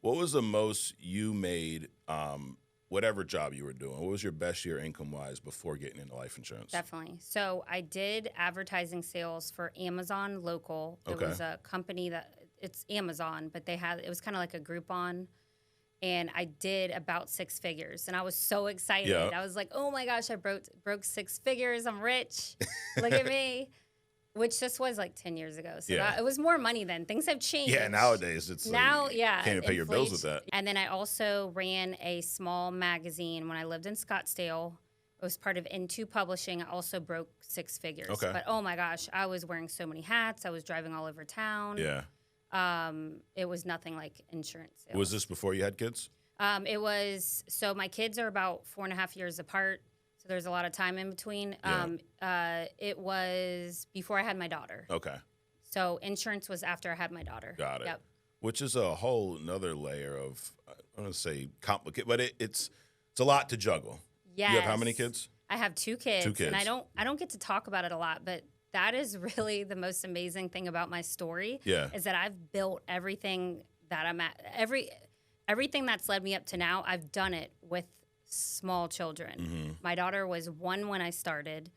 What was the most you made, whatever job you were doing? What was your best year income-wise before getting into life insurance? Definitely. So I did advertising sales for Amazon Local. It Okay. was a company it's Amazon, but it was kind of like a Groupon. And I did about 6 figures. And I was so excited. Yeah. I was like, oh my gosh, I broke 6 figures. I'm rich. Look at me. Which this was like 10 years ago. So Yeah. it was more money then. Things have changed. Yeah, nowadays it's Now, like, yeah. you can't even pay your bills with that. And then I also ran a small magazine when I lived in Scottsdale. It was part of Into Publishing. I also broke 6 figures. Okay. But oh my gosh, I was wearing so many hats. I was driving all over town. Yeah. It was nothing like insurance sales. Was this before you had kids? It was, so my kids are about 4.5 years apart. So there's a lot of time in between. Yeah. It was before I had my daughter. Okay. So insurance was after I had my daughter. Got it. Yep. Which is a whole another layer of, I don't want to say complicated, but it's a lot to juggle. Yes. You have how many kids? I have 2 kids. 2 kids. And I don't get to talk about it a lot, but that is really the most amazing thing about my story. Yeah. Is that I've built everything that I'm at. Everything that's led me up to now, I've done it with small children. Mm-hmm. My daughter was 1 when I started.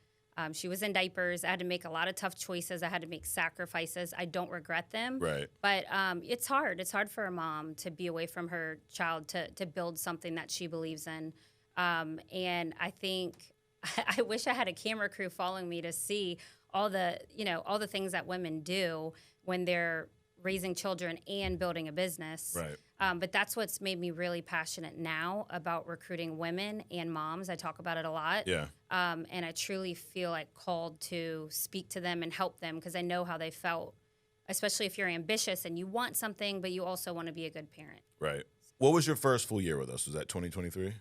She was in diapers. I had to make a lot of tough choices. I had to make sacrifices. I don't regret them. Right. But it's hard. It's hard for a mom to be away from her child to build something that she believes in. And I think I wish I had a camera crew following me to see all the things that women do when they're raising children and building a business. Right. But that's what's made me really passionate now about recruiting women and moms. I talk about it a lot. Yeah. And I truly feel like called to speak to them and help them because I know how they felt, especially if you're ambitious and you want something, but you also want to be a good parent. Right. What was your first full year with us? Was that 2023?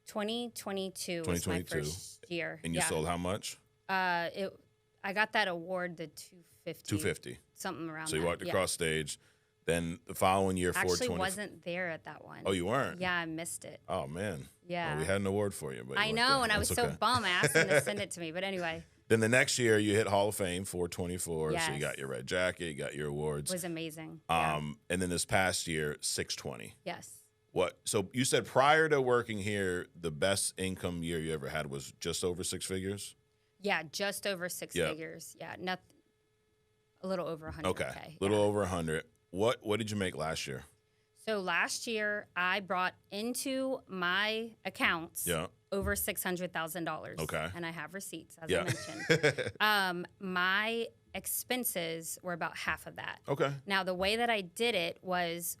2022 was my first year. And you sold how much? I got that award, the 250. 250. Something around So you that. walked across stage. Then the following year, Actually 420. wasn't there at that one. Oh, you weren't? Yeah, I missed it. Oh, man. Yeah. Well, we had an award for you. But I know, and I was so bummed. I asked them to send it to me. But anyway. Then the next year, you hit Hall of Fame, 424. Yes. So you got your red jacket, you got your awards. It was amazing. And then this past year, 620. Yes. What? So you said prior to working here, the best income year you ever had was just over 6 figures? Yeah, just over 6 figures. Yeah, a little over 100K. Okay, a little over 100. What did you make last year? So last year, I brought into my accounts over $600,000. Okay. And I have receipts, as I mentioned. My expenses were about half of that. Okay. Now, the way that I did it was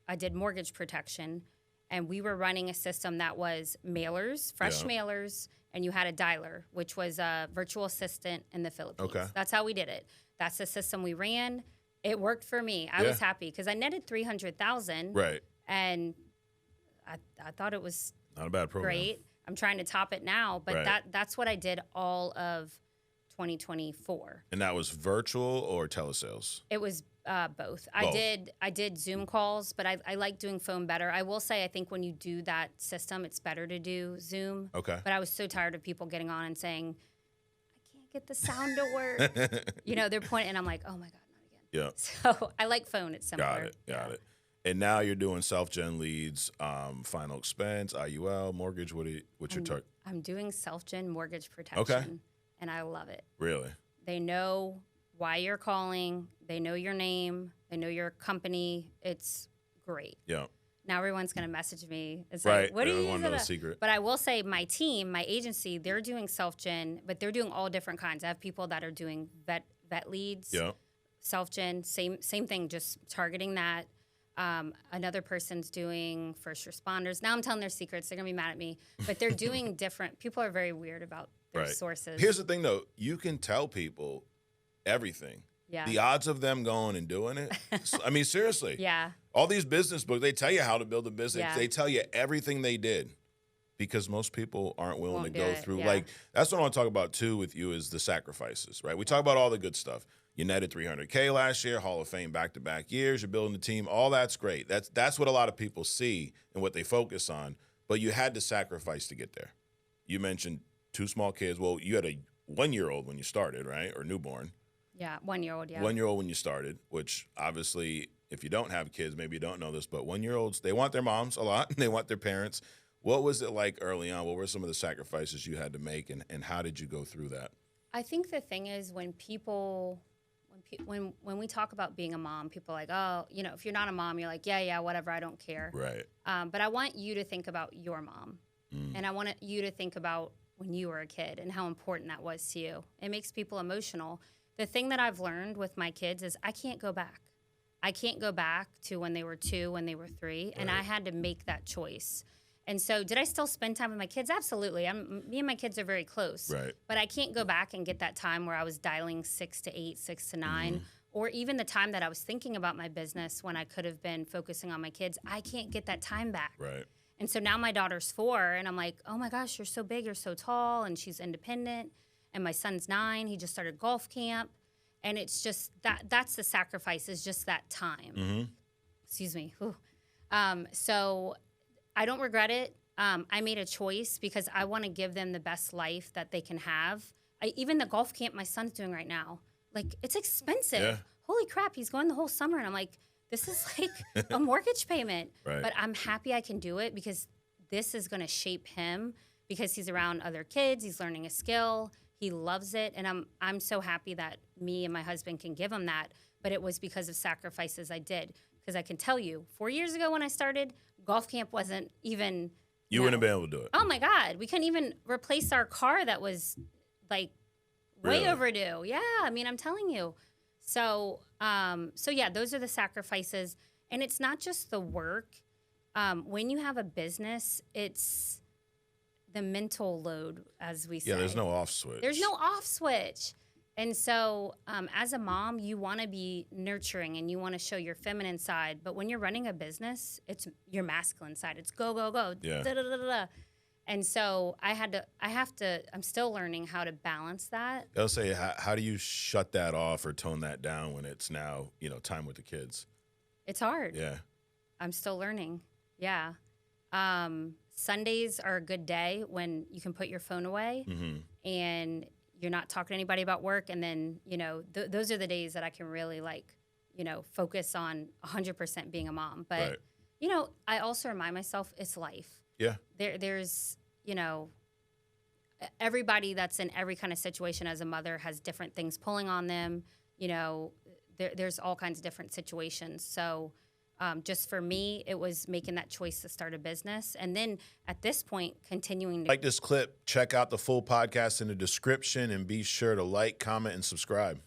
I did mortgage protection, and we were running a system that was mailers, fresh mailers, and you had a dialer, which was a virtual assistant in the Philippines. Okay. That's how we did it. That's the system we ran. It worked for me. I was happy because I netted $300,000. Right. And I thought it was not a bad program. Great. I'm trying to top it now, but that's what I did all of 2024. And that was virtual or telesales? It was both. I did Zoom calls, but I like doing phone better. I will say I think when you do that system, it's better to do Zoom. Okay. But I was so tired of people getting on and saying, I can't get the sound to work. They're pointing, and I'm like, oh my God. Yeah. So I like phone. It's simpler. Got it. And now you're doing self-gen leads, final expense, IUL, mortgage. What's your target? I'm doing self-gen mortgage protection. Okay. And I love it. Really? They know why you're calling. They know your name. They know your company. It's great. Yeah. Now everyone's going to message me. It's right. like, what are you want to know the secret. But I will say my team, my agency, they're doing self-gen, but they're doing all different kinds. I have people that are doing vet leads. Yeah. Self-gen, same thing, just targeting that. Another person's doing first responders. Now I'm telling their secrets. They're going to be mad at me. But they're doing different. People are very weird about their sources. Here's the thing, though. You can tell people everything. Yeah. The odds of them going and doing it, I mean, seriously. Yeah. All these business books, they tell you how to build a business. Yeah. They tell you everything they did because most people aren't willing to go through. Yeah. Like, that's what I want to talk about, too, with you is the sacrifices, right? We talk about all the good stuff. You netted $300K last year, Hall of Fame back-to-back years. You're building a team. All that's great. That's what a lot of people see and what they focus on. But you had to sacrifice to get there. You mentioned 2 small kids. Well, you had a 1-year-old when you started, right? Or newborn. Yeah, 1-year-old, yeah. 1-year-old when you started, which obviously if you don't have kids, maybe you don't know this, but 1-year-olds, they want their moms a lot and they want their parents. What was it like early on? What were some of the sacrifices you had to make, and how did you go through that? I think the thing is when we talk about being a mom, people are like, oh, if you're not a mom, you're like, yeah, whatever, I don't care. Right. But I want you to think about your mom. And I want you to think about when you were a kid and how important that was to you. It makes people emotional. The thing that I've learned with my kids is I can't go back. I can't go back to when they were 2, when they were 3, and I had to make that choice. And so did I still spend time with my kids? Absolutely. Me and my kids are very close. Right. But I can't go back and get that time where I was dialing 6 to 8, 6 to 9, or even the time that I was thinking about my business when I could have been focusing on my kids. I can't get that time back. Right. And so now my daughter's 4, and I'm like, oh my gosh, you're so big, you're so tall, and she's independent. And my son's 9, he just started golf camp. And it's just that's the sacrifice, is just that time. Excuse me. So I don't regret it. I made a choice because I want to give them the best life that they can have. Even the golf camp my son's doing right now, like, it's expensive. Yeah. Holy crap, he's going the whole summer. And I'm like, this is like a mortgage payment. Right. But I'm happy I can do it because this is going to shape him, because he's around other kids. He's learning a skill. He loves it. And I'm so happy that me and my husband can give him that. But it was because of sacrifices I did. Because I can tell you, 4 years ago when I started, golf camp wasn't even... You wouldn't have been able to do it. Oh, my God. We couldn't even replace our car that was, like, way overdue. Yeah, I mean, I'm telling you. So yeah, those are the sacrifices. And it's not just the work. When you have a business, it's the mental load, as we say. Yeah, there's no off switch. There's no off switch. And so as a mom, you want to be nurturing and you want to show your feminine side. But when you're running a business, it's your masculine side. It's go, go, go. Yeah. Da, da, da, da, da. And so I'm still learning how to balance that. They'll say, how do you shut that off or tone that down when it's now, time with the kids? It's hard. Yeah. I'm still learning. Yeah. Sundays are a good day when you can put your phone away and you're not talking to anybody about work. And then, those are the days that I can really focus on 100% being a mom. But, I also remind myself it's life. Yeah. There's, everybody that's in every kind of situation as a mother has different things pulling on them. There's all kinds of different situations. So just for me, it was making that choice to start a business. And then at this point, continuing to like this clip, check out the full podcast in the description and be sure to like, comment, and subscribe.